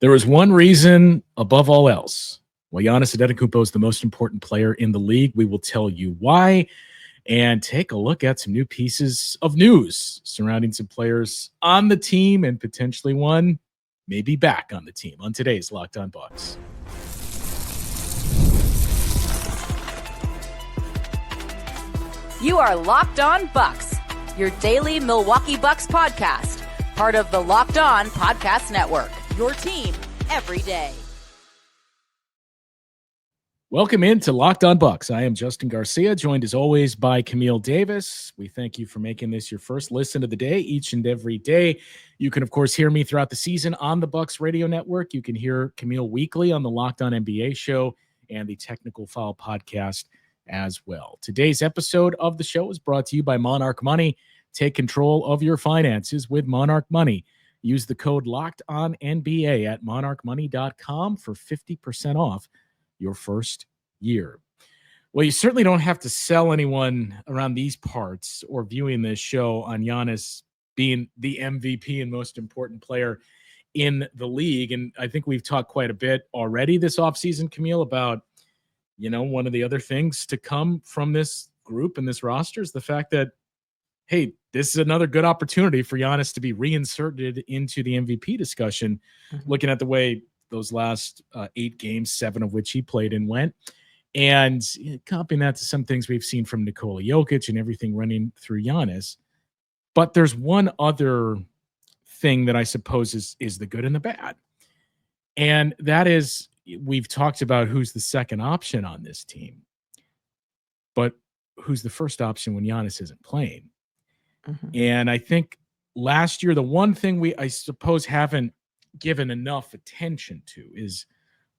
There is one reason above all else why Giannis Antetokounmpo is the most important player in the league. We will tell you why and take a look at some new pieces of news surrounding some players on the team and potentially one maybe back on the team on today's Locked On Bucks. You are Locked On Bucks, your daily Milwaukee Bucks podcast, part of the Locked On Podcast Network, your team every day. Welcome into Locked On Bucks. I am Justin Garcia, joined as always by Camille Davis. We thank you for making this your first listen of the day each and every day. You can, of course, hear me throughout the season on the Bucks Radio Network. You can hear Camille weekly on the Locked On NBA show and the Technical Foul podcast as well. Today's episode of the show is brought to you by Monarch Money. Take control of your finances with Monarch Money. Use the code LOCKEDONNBA at monarchmoney.com for 50% off your first year. Well, you certainly don't have to sell anyone around these parts or viewing this show on Giannis being the MVP and most important player in the league. And I think we've talked quite a bit already this offseason, Camille, about, one of the other things to come from this group and this roster is the fact that, hey, this is another good opportunity for Giannis to be reinserted into the MVP discussion, looking at the way those last 8 games, 7 of which he played and went. And comparing that to some things we've seen from Nikola Jokic and everything running through Giannis. But there's one other thing that I suppose is the good and the bad. And that is, we've talked about who's the second option on this team. But who's the first option when Giannis isn't playing? And I think last year, the one thing I suppose, haven't given enough attention to is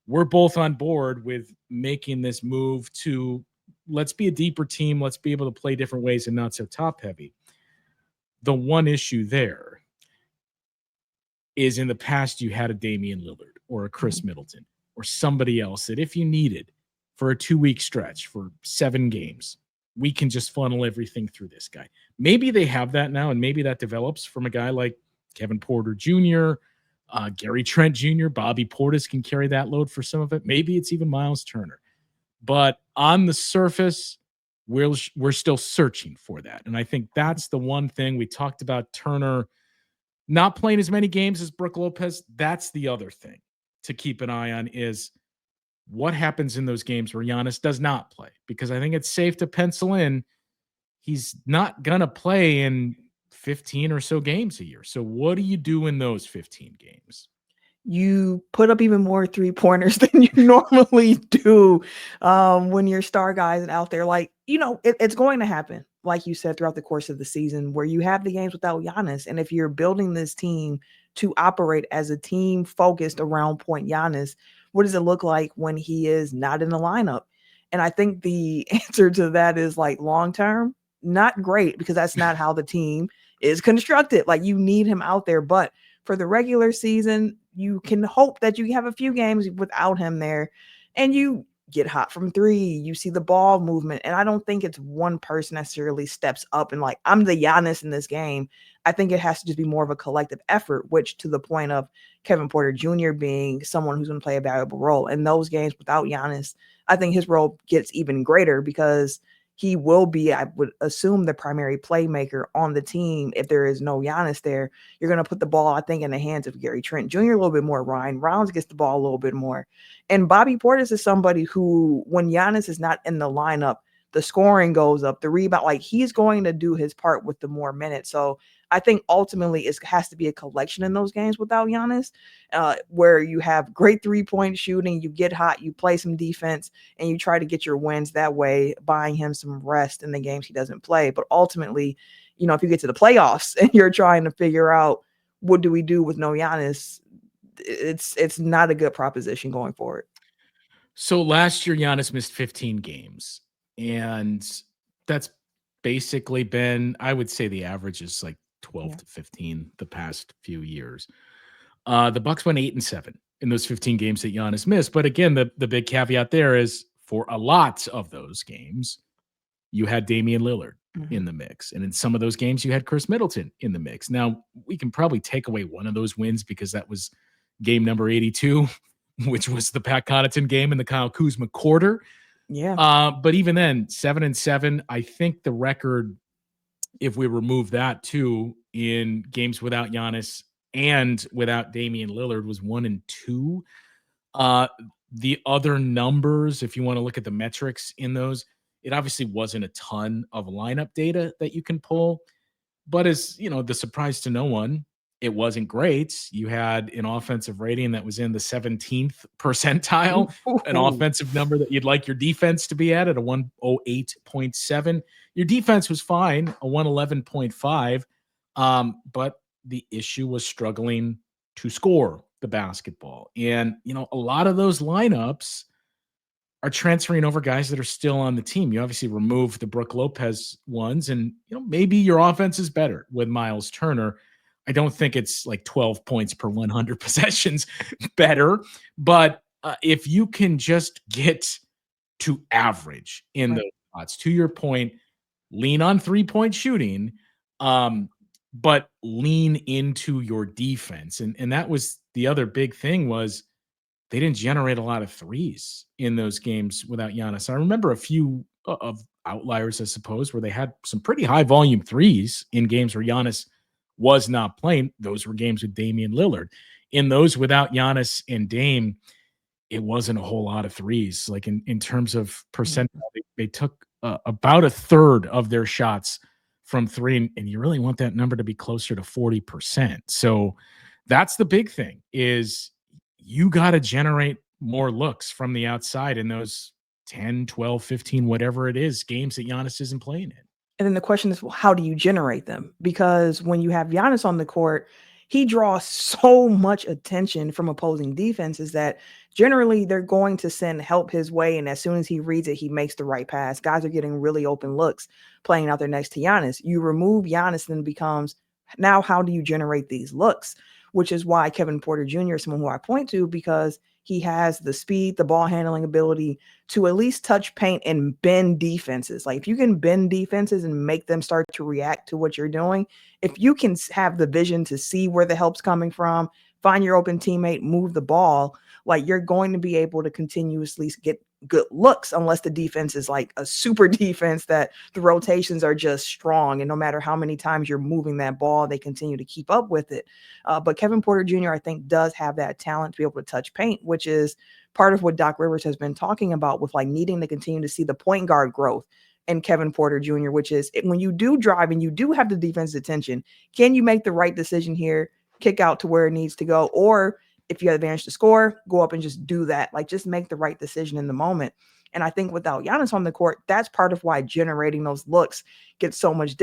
we're both on board with making this move to let's be a deeper team. Let's be able to play different ways and not so top heavy. The one issue there is in the past, you had a Damian Lillard or a Chris Middleton or somebody else that if you needed for a 2-week stretch for 7 games, we can just funnel everything through this guy. Maybe they have that now, and maybe that develops from a guy like Kevin Porter Jr., Gary Trent Jr., Bobby Portis can carry that load for some of it. Maybe it's even Miles Turner. But on the surface, we're still searching for that. And I think that's the one thing we talked about. Turner not playing as many games as Brook Lopez. That's the other thing to keep an eye on is what happens in those games where Giannis does not play, because I think it's safe to pencil in he's not going to play in 15 or so games a year. So what do you do in those 15 games? You put up even more 3-pointers than you normally do when your star guys out there. It's going to happen, like you said, throughout the course of the season where you have the games without Giannis. And if you're building this team to operate as a team focused around point Giannis, what does it look like when he is not in the lineup? And I think the answer to that is long-term, not great, because that's not how the team is constructed. You need him out there, but for the regular season, you can hope that you have a few games without him there and you get hot from 3, you see the ball movement. And I don't think it's one person necessarily steps up and I'm the Giannis in this game. I think it has to just be more of a collective effort, which to the point of Kevin Porter Jr. being someone who's going to play a valuable role in those games without Giannis. I think his role gets even greater because he will be, I would assume, the primary playmaker on the team. If there is no Giannis there, you're going to put the ball, I think, in the hands of Gary Trent Jr. a little bit more. Ryan Rounds gets the ball a little bit more. And Bobby Portis is somebody who, when Giannis is not in the lineup, the scoring goes up, the rebound, he's going to do his part with the more minutes. So I think ultimately it has to be a collection in those games without Giannis, where you have great 3-point shooting, you get hot, you play some defense, and you try to get your wins that way, buying him some rest in the games he doesn't play. But ultimately, if you get to the playoffs and you're trying to figure out what do we do with no Giannis, it's not a good proposition going forward. So last year, Giannis missed 15 games, and that's basically been, I would say the average is 12 to 15 the past few years. The Bucks went 8-7 in those 15 games that Giannis missed. But again, the big caveat there is for a lot of those games, you had Damian Lillard in the mix. And in some of those games, you had Chris Middleton in the mix. Now, we can probably take away one of those wins because that was game number 82, which was the Pat Connaughton game in the Kyle Kuzma quarter. Yeah. But even then, 7-7, I think the record, if we remove that too, in games without Giannis and without Damian Lillard, was 1-2. The other numbers, if you want to look at the metrics in those, it obviously wasn't a ton of lineup data that you can pull. But as you know, the surprise to no one, it wasn't great. You had an offensive rating that was in the 17th percentile, an Ooh. offensive number that you'd like your defense to be at a 108.7. Your defense was fine, a 111.5. But the issue was struggling to score the basketball. And, you know, a lot of those lineups are transferring over guys that are still on the team. You obviously remove the Brook Lopez ones, and you know maybe your offense is better with Miles Turner. I don't think it's like 12 points per 100 possessions better, but if you can just get to average in those spots, to your point, lean on 3-point shooting, but lean into your defense. And that was the other big thing was they didn't generate a lot of threes in those games without Giannis. I remember a few of outliers, I suppose, where they had some pretty high volume threes in games where Giannis was not playing. Those were games with Damian Lillard. In those without Giannis and Dame, it wasn't a whole lot of threes. Like in terms of percentile, they took about a third of their shots from three, and you really want that number to be closer to 40%. So that's the big thing is you got to generate more looks from the outside in those 10, 12, 15, whatever it is, games that Giannis isn't playing in. And then the question is, well, how do you generate them? Because when you have Giannis on the court, he draws so much attention from opposing defenses that generally they're going to send help his way. And as soon as he reads it, he makes the right pass. Guys are getting really open looks playing out there next to Giannis. You remove Giannis, then it becomes, now how do you generate these looks? Which is why Kevin Porter Jr. is someone who I point to, because he has the speed, the ball handling ability to at least touch paint and bend defenses. Like if you can bend defenses and make them start to react to what you're doing, if you can have the vision to see where the help's coming from, find your open teammate, move the ball, like you're going to be able to continuously get good looks unless the defense is like a super defense that the rotations are just strong. And no matter how many times you're moving that ball, they continue to keep up with it. But Kevin Porter Jr., I think, does have that talent to be able to touch paint, which is part of what Doc Rivers has been talking about with like needing to continue to see the point guard growth in Kevin Porter Jr., which is when you do drive and you do have the defense's attention, can you make the right decision here, kick out to where it needs to go? Or if you have advantage to score, go up and just do that. Like just make the right decision in the moment. And I think without Giannis on the court, that's part of why generating those looks gets so much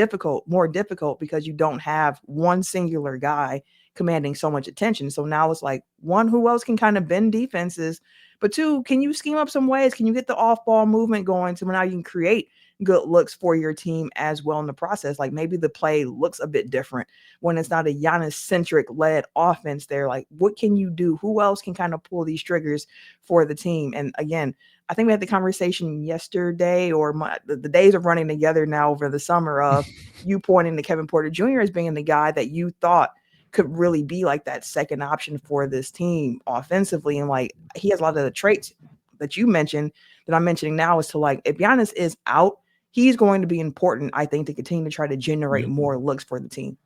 more difficult because you don't have one singular guy commanding so much attention. So now it's like, one, who else can kind of bend defenses? But two, can you scheme up some ways? Can you get the off-ball movement going so now you can create good looks for your team as well in the process? Like maybe the play looks a bit different when it's not a Giannis-centric led offense there. Like what can you do? Who else can kind of pull these triggers for the team? And again, I think we had the conversation yesterday, or the days are running together now over the summer of you pointing to Kevin Porter Jr. as being the guy that you thought could really be like that second option for this team offensively. And like, he has a lot of the traits that you mentioned that I'm mentioning now, is to like, if Giannis is out, he's going to be important, I think, to continue to try to generate more looks for the team.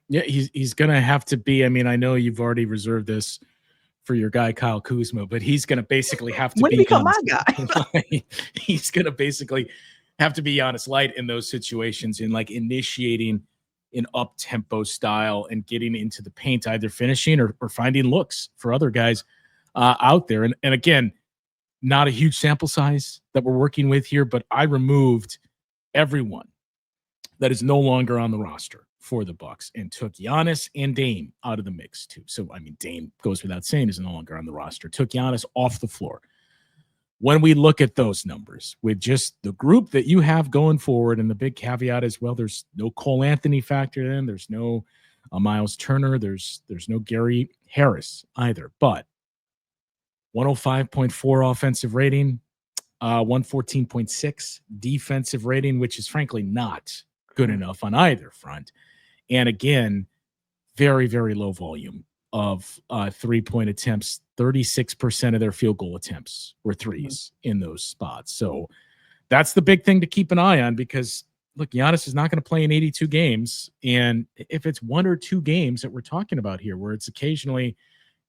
Yeah, he's going to have to be. I mean, I know you've already reserved this for your guy, Kyle Kuzma, but he's going to basically have to when be become my guy. He's going to basically have to be Giannis light in those situations, in like initiating an up-tempo style and getting into the paint, either finishing or finding looks for other guys out there. And again, not a huge sample size that we're working with here, but I removed everyone that is no longer on the roster for the Bucks and took Giannis and Dame out of the mix too. So, I mean, Dame goes without saying is no longer on the roster. Took Giannis off the floor. When we look at those numbers with just the group that you have going forward, and the big caveat as well, there's no Cole Anthony factored in. There's no Miles Turner. There's no Gary Harris either. But 105.4 offensive rating, 114.6 defensive rating, which is frankly not good enough on either front. And again, very, very low volume of 3-point attempts. 36% of their field goal attempts were threes in those spots. So that's the big thing to keep an eye on, because look, Giannis is not going to play in 82 games. And if it's 1 or 2 games that we're talking about here, where it's occasionally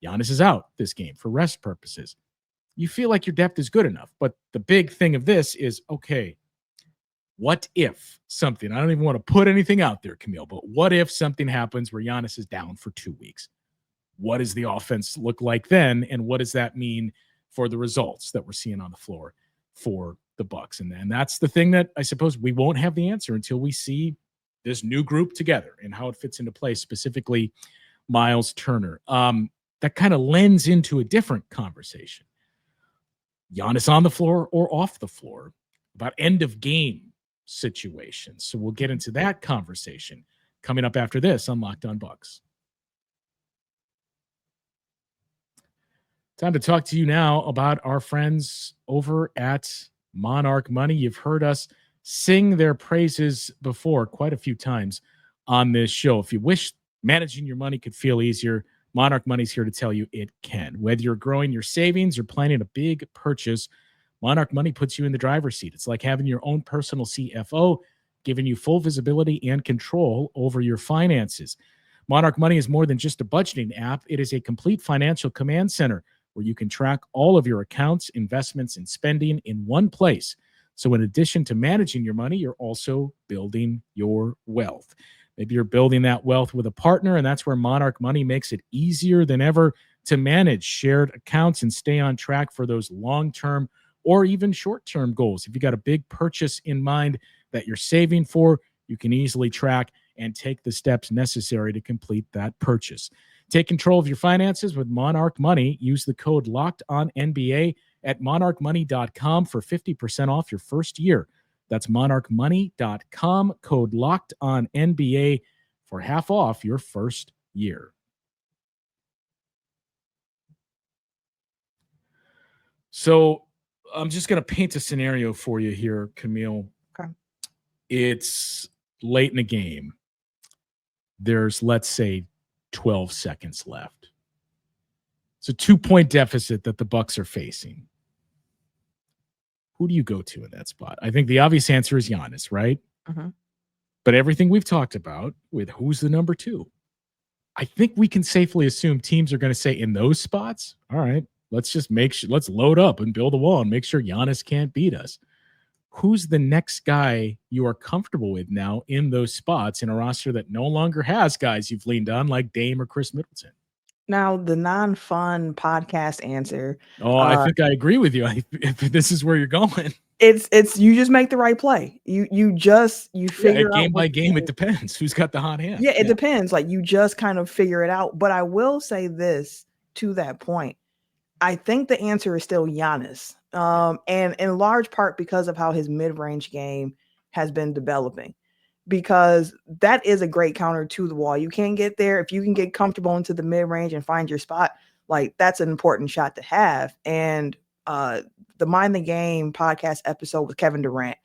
Giannis is out this game for rest purposes, you feel like your depth is good enough. But the big thing of this is, okay, what if something, I don't even want to put anything out there, Camille, but what if something happens where Giannis is down for 2 weeks? What does the offense look like then? And what does that mean for the results that we're seeing on the floor for the Bucks? And that's the thing that I suppose we won't have the answer until we see this new group together and how it fits into place, specifically Miles Turner. That kind of lends into a different conversation. Giannis on the floor or off the floor about end of game situations. So we'll get into that conversation coming up after this on Locked On Bucks. Time to talk to you now about our friends over at Monarch Money. You've heard us sing their praises before quite a few times on this show. If you wish managing your money could feel easier, Monarch Money's here to tell you it can. Whether you're growing your savings or planning a big purchase, Monarch Money puts you in the driver's seat. It's like having your own personal CFO, giving you full visibility and control over your finances. Monarch Money is more than just a budgeting app. It is a complete financial command center where you can track all of your accounts, investments, and spending in one place. So in addition to managing your money, you're also building your wealth. Maybe you're building that wealth with a partner, and that's where Monarch Money makes it easier than ever to manage shared accounts and stay on track for those long-term or even short-term goals. If you got a big purchase in mind that you're saving for, you can easily track and take the steps necessary to complete that purchase. Take control of your finances with Monarch Money. Use the code LOCKEDONNBA at monarchmoney.com for 50% off your first year. That's monarchmoney.com, code LOCKEDONNBA for half off your first year. So I'm just going to paint a scenario for you here, Camille. Okay. It's late in the game. There's, let's say, 12 seconds left. It's a 2-point deficit that the Bucks are facing. Who do you go to in that spot? I think the obvious answer is Giannis, right? Mm-hmm. But everything we've talked about with who's the number 2, I think we can safely assume teams are going to say in those spots, all right, let's just let's load up and build a wall and make sure Giannis can't beat us. Who's the next guy you are comfortable with now in those spots in a roster that no longer has guys you've leaned on like Dame or Chris Middleton? Now, the non-fun podcast answer. I think I agree with you. If this is where you're going, it's you just make the right play. You figure out game by game. It depends who's got the hot hand. Yeah, it depends. Like you just kind of figure it out. But I will say this to that point. I think the answer is still Giannis. And in large part because of how his mid-range game has been developing, because that is a great counter to the wall. You can't get there. If you can get comfortable into the mid-range and find your spot, like that's an important shot to have. And the Mind the Game podcast episode with Kevin Durant,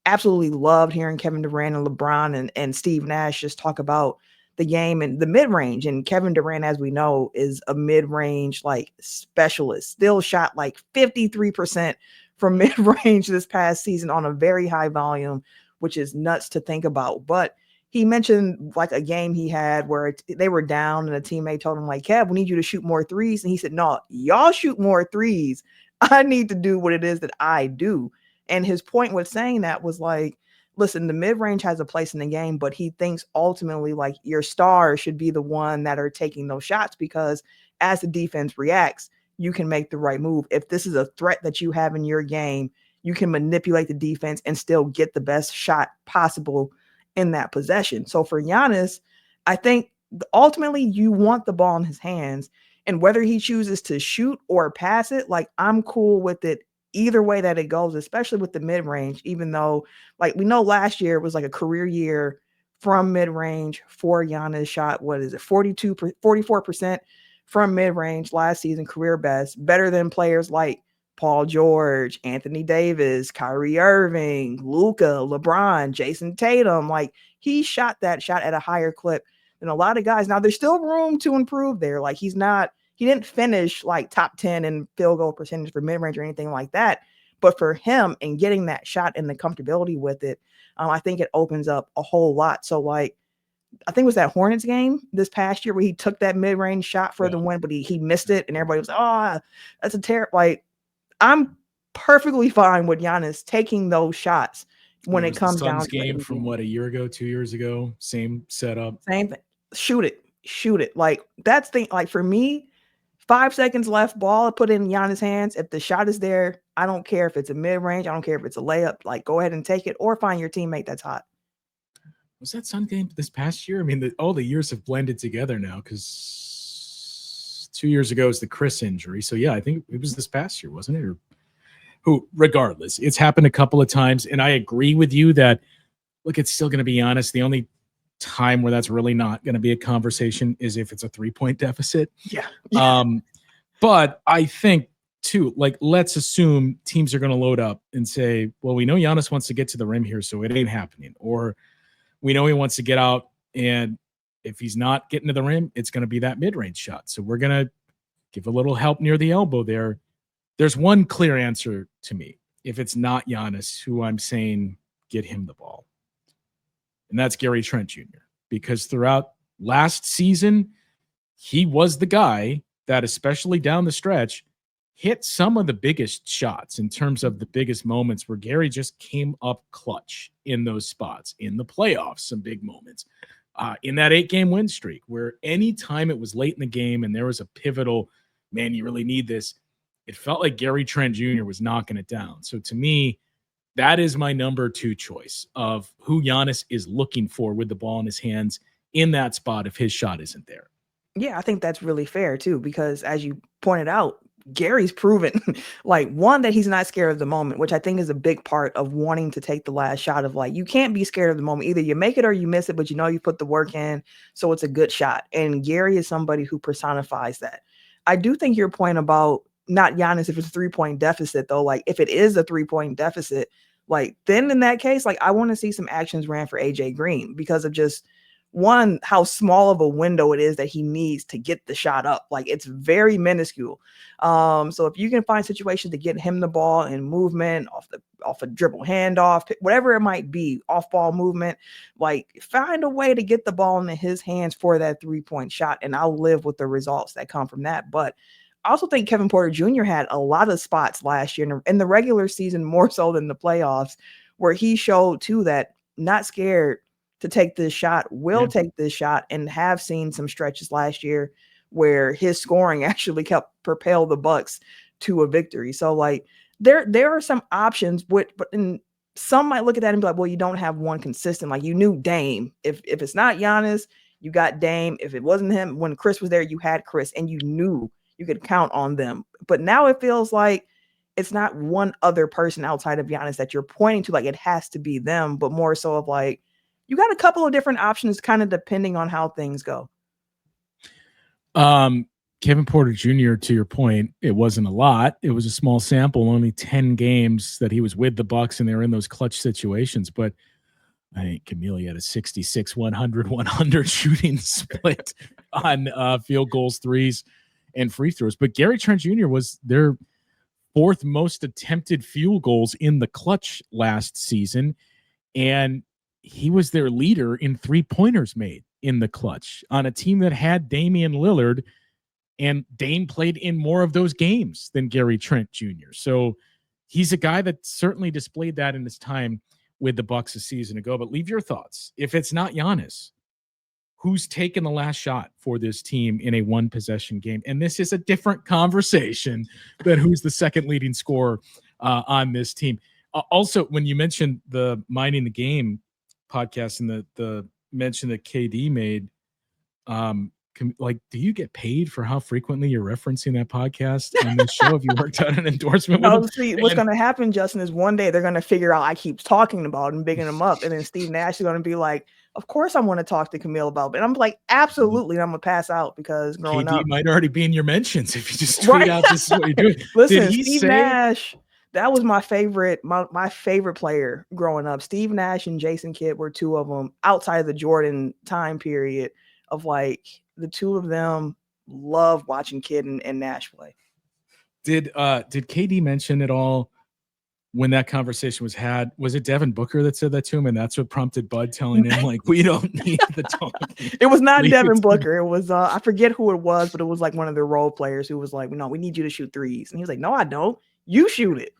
absolutely loved hearing Kevin Durant and LeBron and Steve Nash just talk about the game and the mid-range. And Kevin Durant, as we know, is a mid-range like specialist, still shot like 53% from mid-range this past season on a very high volume, which is nuts to think about. But he mentioned like a game he had where they were down and a teammate told him like, Kev, we need you to shoot more threes. And he said, no, y'all shoot more threes. I need to do what it is that I do. And his point with saying that was like, listen, the mid-range has a place in the game, but he thinks ultimately like your stars should be the one that are taking those shots, because as the defense reacts, you can make the right move. If this is a threat that you have in your game, you can manipulate the defense and still get the best shot possible in that possession. So for Giannis, I think ultimately you want the ball in his hands, and whether he chooses to shoot or pass it, like I'm cool with it either way that it goes, especially with the mid-range, even though like we know last year was like a career year from mid-range for Giannis. Shot, 44% from mid-range last season, career best, better than players like Paul George, Anthony Davis, Kyrie Irving, Luka, LeBron, Jason Tatum. Like he shot that shot at a higher clip than a lot of guys. Now there's still room to improve there. Like he didn't finish like top 10 in field goal percentage for mid-range or anything like that. But for him and getting that shot and the comfortability with it, I think it opens up a whole lot. So like, I think it was that Hornets game this past year where he took that mid-range shot for the win, but he missed it. And everybody was like, oh, that's a terrible. Like, I'm perfectly fine with Giannis taking those shots when it comes down to game from a year ago, 2 years ago, same setup. Same thing. Shoot it. Like that's the, like for me, 5 seconds left, ball put in Giannis' hands. If the shot is there, I don't care if it's a mid-range. I don't care if it's a layup. Like go ahead and take it or find your teammate that's hot. Was that Sun game this past year? I mean, all the years have blended together now because 2 years ago was the Chris injury. So, yeah, I think it was this past year, wasn't it? Or regardless, it's happened a couple of times. And I agree with you that, look, it's still going to be honest. The only time where that's really not going to be a conversation is if it's a 3-point deficit. Yeah. But I think, too, like, let's assume teams are going to load up and say, well, we know Giannis wants to get to the rim here, so it ain't happening. Or we know he wants to get out, and if he's not getting to the rim, it's going to be that mid-range shot. So we're going to give a little help near the elbow there. There's one clear answer to me. If it's not Giannis, who I'm saying get him the ball, and that's Gary Trent Jr. Because throughout last season, he was the guy that, especially down the stretch, hit some of the biggest shots in terms of the biggest moments where Gary just came up clutch in those spots. In the playoffs, some big moments. In that 8-game win streak, where anytime it was late in the game and there was a pivotal, man, you really need this, it felt like Gary Trent Jr. was knocking it down. So to me, that is my number 2 choice of who Giannis is looking for with the ball in his hands in that spot if his shot isn't there. Yeah, I think that's really fair too, because as you pointed out, Gary's proven like one, that he's not scared of the moment, which I think is a big part of wanting to take the last shot of like, you can't be scared of the moment. Either you make it or you miss it, but you know, you put the work in. So it's a good shot. And Gary is somebody who personifies that. I do think your point about not Giannis, if it's a 3-point deficit though, like if it is a 3-point deficit, like then in that case, like I want to see some actions ran for AJ Green because of just one, how small of a window it is that he needs to get the shot up. Like it's very minuscule. So if you can find situations to get him the ball in movement off a dribble handoff, whatever it might be, off ball movement, like find a way to get the ball into his hands for that 3-point shot. And I'll live with the results that come from that. But I also think Kevin Porter Jr. had a lot of spots last year in the regular season, more so than the playoffs, where he showed too that not scared to take this shot, take this shot, and have seen some stretches last year where his scoring actually helped propel the Bucks to a victory. So like there are some options, but some might look at that and be like, well, you don't have one consistent. Like you knew Dame. If it's not Giannis, you got Dame. If it wasn't him, when Chris was there, you had Chris, and you knew you could count on them. But now it feels like it's not one other person outside of Giannis that you're pointing to, like it has to be them, but more so of like, you got a couple of different options kind of depending on how things go. Kevin Porter Jr., to your point, it wasn't a lot. It was a small sample, only 10 games that he was with the Bucks, and they were in those clutch situations. But I think Camille had a 66, 100, 100 shooting split on field goals, threes, and free throws. But Gary Trent Jr. was their 4th most attempted field goals in the clutch last season. And he was their leader in 3-pointers made in the clutch on a team that had Damian Lillard, and Dame played in more of those games than Gary Trent Jr. So he's a guy that certainly displayed that in his time with the Bucks a season ago. But leave your thoughts. If it's not Giannis, who's taken the last shot for this team in a 1-possession game? And this is a different conversation than who's the second leading scorer on this team. Also, when you mentioned the Minding the Game podcast and the mention that KD made, do you get paid for how frequently you're referencing that podcast on this show? Have you worked out an endorsement with them? See, what's going to happen, Justin, is one day they're going to figure out I keep talking about and bigging them up, and then Steve Nash is going to be like, of course I want to talk to Camille about it. And I'm like, absolutely. And I'm going to pass out because growing KD up might already be in your mentions if you just tweet out this is what you're doing. Listen, Steve Nash, that was my favorite, my favorite player growing up. Steve Nash and Jason Kidd were 2 of them outside of the Jordan time period. of like the two of them love watching Kidd and Nash play. Did KD mention at all when that conversation was had? Was it Devin Booker that said that to him, and that's what prompted Bud telling him like, we don't need the talk? It was not Devin Booker. It was I forget who it was, but it was like one of the role players who was like, no, we need you to shoot threes, and he was like, no, I don't. You shoot it.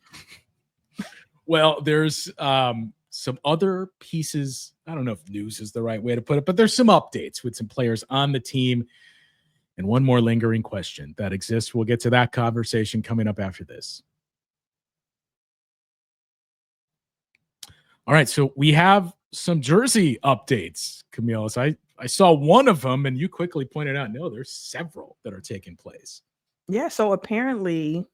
Well, there's some other pieces. I don't know if news is the right way to put it, but there's some updates with some players on the team. And one more lingering question that exists. We'll get to that conversation coming up after this. All right, so we have some jersey updates, Camille. I saw one of them, and you quickly pointed out, no, there's several that are taking place. Yeah, so apparently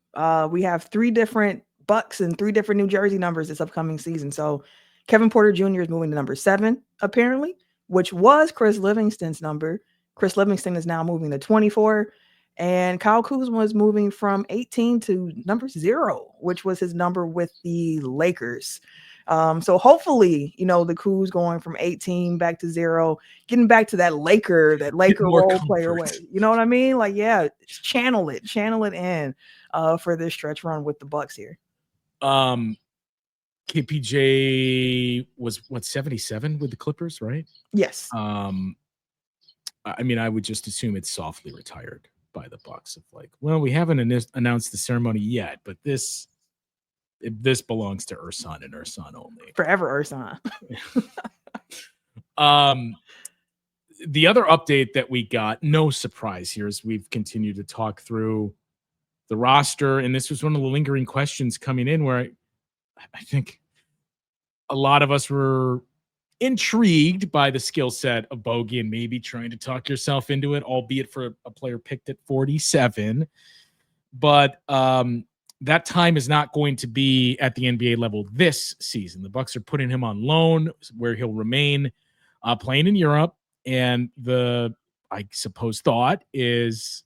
we have 3 different Bucks and 3 different New Jersey numbers this upcoming season. So Kevin Porter Jr. is moving to number 7, apparently, which was Chris Livingston's number. Chris Livingston is now moving to 24. And Kyle Kuzma is moving from 18 to number 0, which was his number with the Lakers. So hopefully, the Kuz going from 18 back to 0, getting back to that Laker role player way. You know what I mean? Like, yeah, channel it in for this stretch run with the Bucks here. KPJ was 77 with the Clippers, right? Yes. I mean, I would just assume it's softly retired by the Bucks. Of like, well, we haven't announced the ceremony yet, but this belongs to Ersan and Ersan only. Forever Ersan. The other update that we got, no surprise here, as we've continued to talk through the roster, and this was one of the lingering questions coming in where I think a lot of us were intrigued by the skill set of Bogey and maybe trying to talk yourself into it, albeit for a player picked at 47. But that time is not going to be at the NBA level this season. The Bucks are putting him on loan where he'll remain playing in Europe. And I suppose, thought is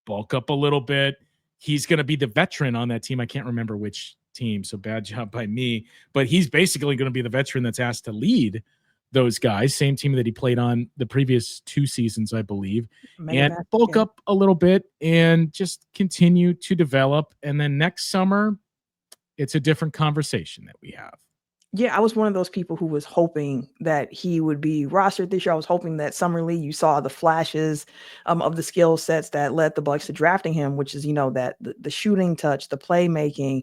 bulk up a little bit. He's going to be the veteran on that team. I can't remember which team, so bad job by me. But he's basically going to be the veteran that's asked to lead those guys. Same team that he played on the previous 2 seasons, I believe. And bulk up a little bit and just continue to develop. And then next summer, it's a different conversation that we have. Yeah, I was one of those people who was hoping that he would be rostered this year. I was hoping that Summer League, you saw the flashes of the skill sets that led the Bucks to drafting him, which is, that the shooting touch, the playmaking,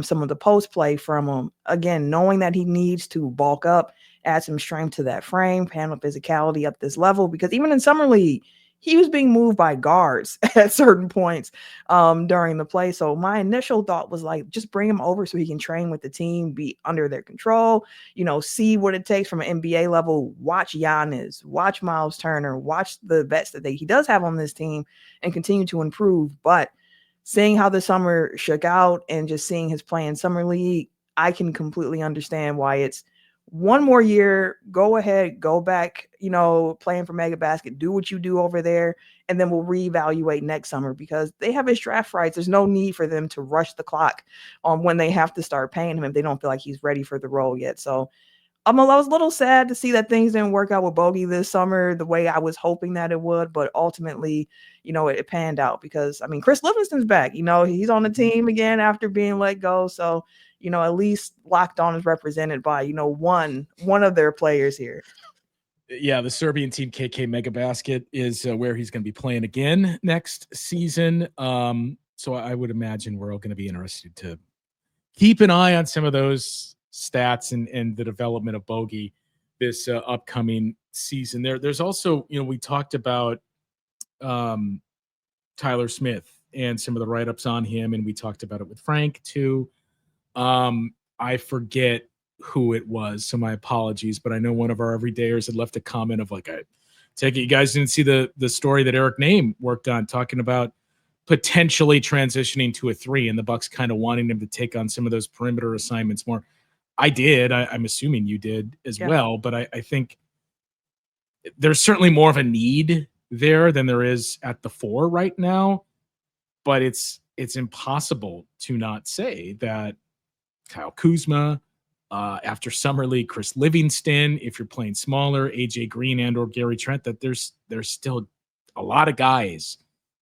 some of the post play from him. Again, knowing that he needs to bulk up, add some strength to that frame, handle physicality up this level, because even in Summer League, he was being moved by guards at certain points during the play. So my initial thought was like, just bring him over so he can train with the team, be under their control, see what it takes from an NBA level, watch Giannis, watch Miles Turner, watch the vets that he does have on this team and continue to improve. But seeing how the summer shook out and just seeing his play in Summer League, I can completely understand why it's one more year, go ahead, go back, playing for Mega Basket, do what you do over there, and then we'll reevaluate next summer because they have his draft rights. There's no need for them to rush the clock on when they have to start paying him if they don't feel like he's ready for the role yet. So I was a little sad to see that things didn't work out with Bogey this summer the way I was hoping that it would, but ultimately, it panned out because, Chris Livingston's back. He's on the team again after being let go. So, at least Locked On is represented by, one of their players here. Yeah, the Serbian team KK Mega Basket is where he's going to be playing again next season. So I would imagine we're all going to be interested to keep an eye on some of those stats and the development of Bogey this upcoming season. There's also, we talked about Tyler Smith and some of the write-ups on him, and we talked about it with Frank too. I forget who it was, so my apologies, but I know one of our everydayers had left a comment of like, I take it you guys didn't see the story that Eric Name worked on, talking about potentially transitioning to a 3 and the Bucks kind of wanting him to take on some of those perimeter assignments more. I did. I'm assuming you did as well, but I think there's certainly more of a need there than there is at the 4 right now, but it's impossible to not say that Kyle Kuzma, after Summer League, Chris Livingston, if you're playing smaller, AJ Green and or Gary Trent, that there's still a lot of guys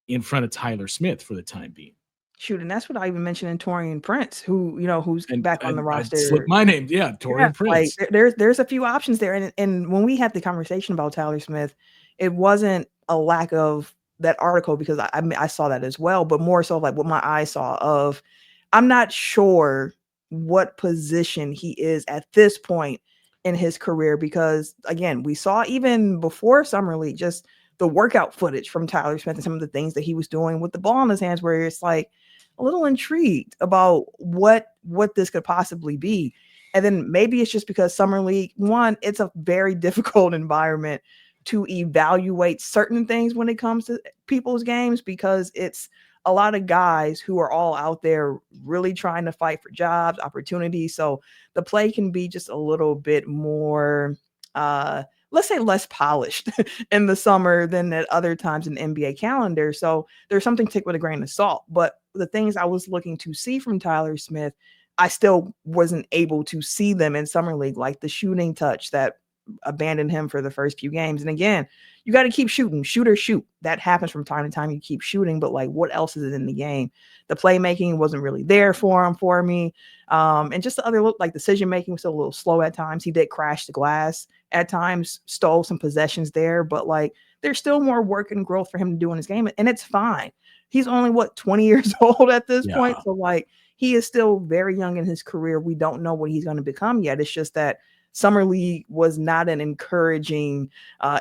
in front of Tyler Smith for the time being. Shoot, and that's what I even mentioned in Taurean Prince, who's back on the roster. Slipped my name. Yeah, Taurean Prince. Like there's a few options there. And when we had the conversation about Tyler Smith, it wasn't a lack of that article, because I saw that as well, but more so like what my eyes saw of, I'm not sure what position he is at this point in his career, because again, we saw even before Summer League, just the workout footage from Tyler Smith and some of the things that he was doing with the ball in his hands, where it's like a little intrigued about what this could possibly be. And then maybe it's just because Summer League, one, it's a very difficult environment to evaluate certain things when it comes to people's games, because it's a lot of guys who are all out there really trying to fight for jobs, opportunities. So the play can be just a little bit more, let's say less polished in the summer than at other times in the NBA calendar. So there's something to take with a grain of salt. But the things I was looking to see from Tyler Smith, I still wasn't able to see them in Summer League, like the shooting touch that abandoned him for the first few games. And again, you got to keep shooting, shoot or shoot. That happens from time to time. You keep shooting, but like, what else is in the game? The playmaking wasn't really there for me. And just the other look, like decision making was still a little slow at times. He did crash the glass at times, stole some possessions there, but like there's still more work and growth for him to do in his game, and it's fine. He's only 20 years old at this point, so like he is still very young in his career. We don't know what he's going to become yet. It's just that Summer League was not an encouraging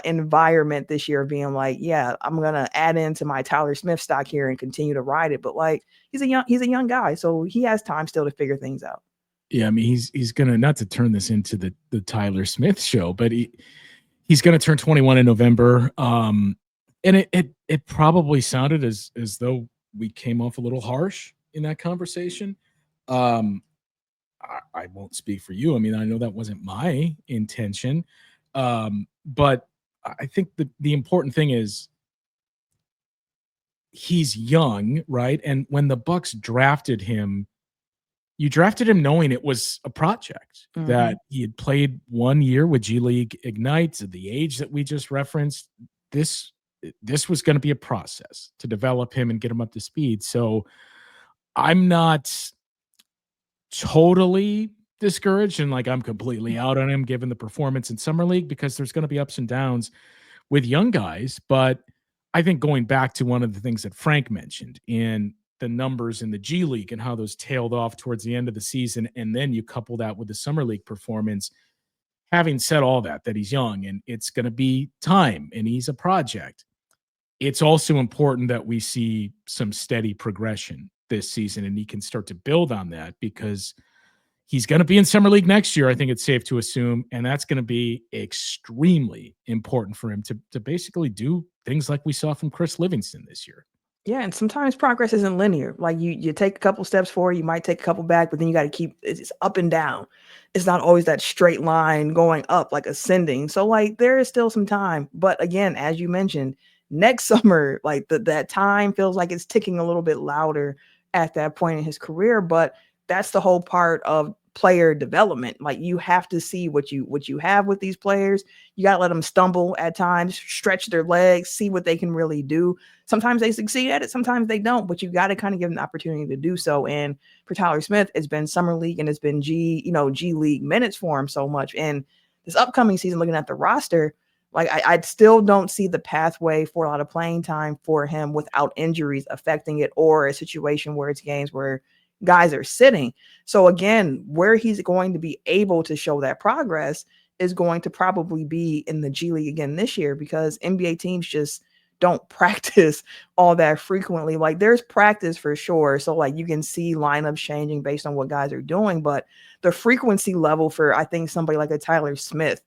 environment this year, being like, yeah, I'm going to add into my Tyler Smith stock here and continue to ride it. But like, he's a young guy, so he has time still to figure things out. Yeah, I mean, he's going to, not to turn this into the Tyler Smith show, but he's going to turn 21 in November. And it probably sounded as though we came off a little harsh in that conversation. I won't speak for you. I mean, I know that wasn't my intention. But I think the important thing is he's young, right? And when the Bucks drafted him, you drafted him knowing it was a project, that he had played 1 year with G League Ignite at the age that we just referenced. This was going to be a process to develop him and get him up to speed. So I'm not totally discouraged and like I'm completely out on him given the performance in Summer League, because there's going to be ups and downs with young guys. But I think going back to one of the things that Frank mentioned in the numbers in the G League and how those tailed off towards the end of the season, and then you couple that with the Summer League performance, having said all that he's young and it's going to be time and he's a project, it's also important that we see some steady progression this season and he can start to build on that, because he's going to be in Summer League next year, I think it's safe to assume, and that's going to be extremely important for him to basically do things like we saw from Chris Livingston this year. Yeah, and sometimes progress isn't linear. Like you take a couple steps forward, you might take a couple back, but then you got to keep it's up and down. It's not always that straight line going up, like ascending. So like there is still some time. But again, as you mentioned, next summer, like that time feels like it's ticking a little bit louder at that point in his career. But that's the whole part of player development. Like you have to see what you have with these players. You got to let them stumble at times, stretch their legs, see what they can really do. Sometimes they succeed at it, sometimes they don't, but you got to kind of give them the opportunity to do so. And for Tyler Smith, it's been Summer League and it's been G League minutes for him so much. And this upcoming season, looking at the roster, like I still don't see the pathway for a lot of playing time for him without injuries affecting it, or a situation where it's games where guys are sitting. So again, where he's going to be able to show that progress is going to probably be in the G League again this year, because NBA teams just don't practice all that frequently. Like there's practice for sure. So like you can see lineups changing based on what guys are doing, but the frequency level for, I think, somebody like a Tyler Smith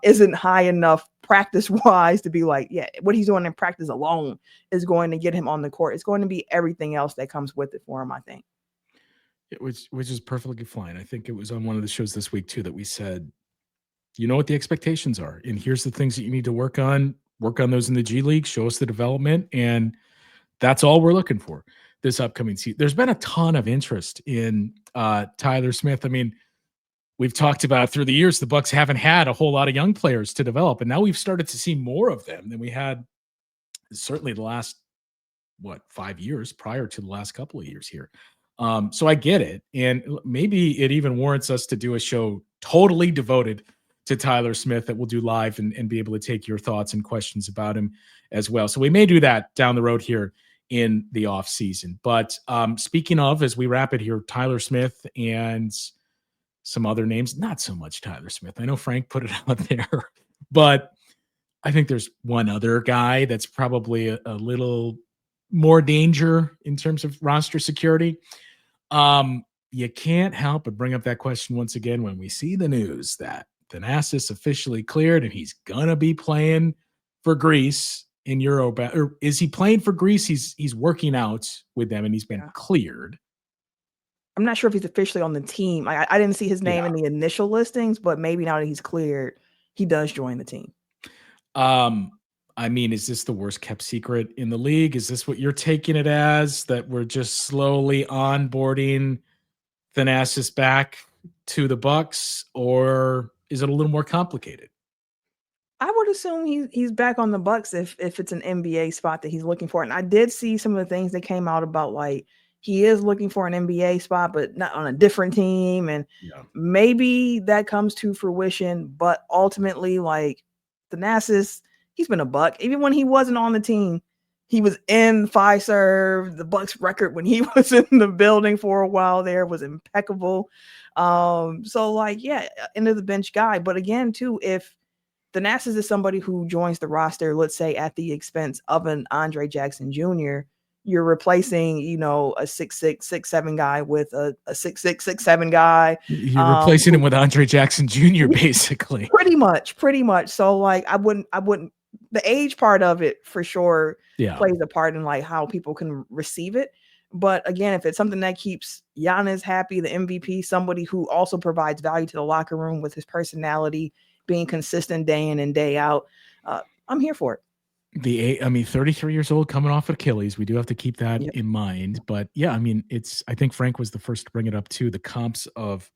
isn't high enough practice wise to be like, yeah, what he's doing in practice alone is going to get him on the court. It's going to be everything else that comes with it for him, I think. Which is perfectly fine. I think it was on one of the shows this week too that we said, you know what the expectations are, and here's the things that you need to work on those in the G League, show us the development, and that's all we're looking for this upcoming season. There's been a ton of interest in Tyler Smith. I mean, we've talked about through the years, the Bucks haven't had a whole lot of young players to develop, and now we've started to see more of them than we had certainly the last 5 years prior to the last couple of years here. So I get it, and maybe it even warrants us to do a show totally devoted to Tyler Smith that we'll do live and be able to take your thoughts and questions about him as well. So we may do that down the road here in the off season. But speaking of, as we wrap it here, Tyler Smith and some other names, not so much Tyler Smith. I know Frank put it out there, but I think there's one other guy that's probably a little more danger in terms of roster security. You can't help but bring up that question once again when we see the news that Thanasis officially cleared and he's gonna be playing for Greece in Euro. Or is he playing for Greece? He's working out with them and he's been cleared. I'm not sure if he's officially on the team. I didn't see his name in the initial listings, but maybe now that he's cleared, he does join the team. I mean, is this the worst kept secret in the league? Is this what you're taking it as, that we're just slowly onboarding Thanasis back to the Bucks, or is it a little more complicated? I would assume he's back on the Bucks if it's an NBA spot that he's looking for. And I did see some of the things that came out about like he is looking for an NBA spot, but not on a different team. And maybe that comes to fruition. But ultimately, like Thanasis, he's been a Buck. Even when he wasn't on the team, he was in Fiserv. The Bucks record when he was in the building for a while there was impeccable. So like, yeah, end of the bench guy. But again, too, if Thanasis is somebody who joins the roster, let's say at the expense of an Andre Jackson Jr., you're replacing, a 6'6", 6'7" guy with a 6'6", 6'7" guy. You're replacing him with Andre Jackson Jr. basically. Pretty much. So like, I wouldn't. The age part of it for sure plays a part in like how people can receive it. But again, if it's something that keeps Giannis happy, the MVP, somebody who also provides value to the locker room with his personality, being consistent day in and day out, I'm here for it. 33 years old, coming off Achilles. We do have to keep that in mind. But yeah, I mean, I think Frank was the first to bring it up too. The comps of,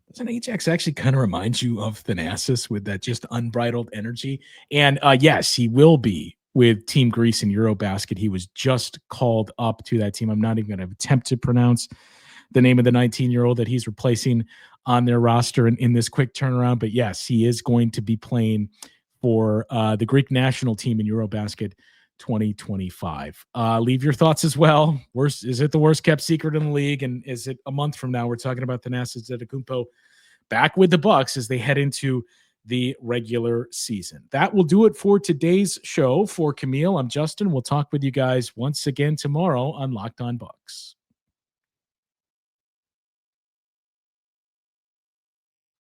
doesn't Ajax actually kind of remind you of Thanasis with that just unbridled energy? And yes, he will be with Team Greece in Eurobasket. He was just called up to that team. I'm not even going to attempt to pronounce the name of the 19-year-old that he's replacing on their roster in this quick turnaround. But yes, he is going to be playing for the Greek national team in Eurobasket 2025. Leave your thoughts as well. Is it the worst kept secret in the league? And is it a month from now? We're talking about Thanasis Antetokounmpo back with the Bucks as they head into the regular season. That will do it for today's show. For Camille, I'm Justin. We'll talk with you guys once again tomorrow on Locked On Bucks.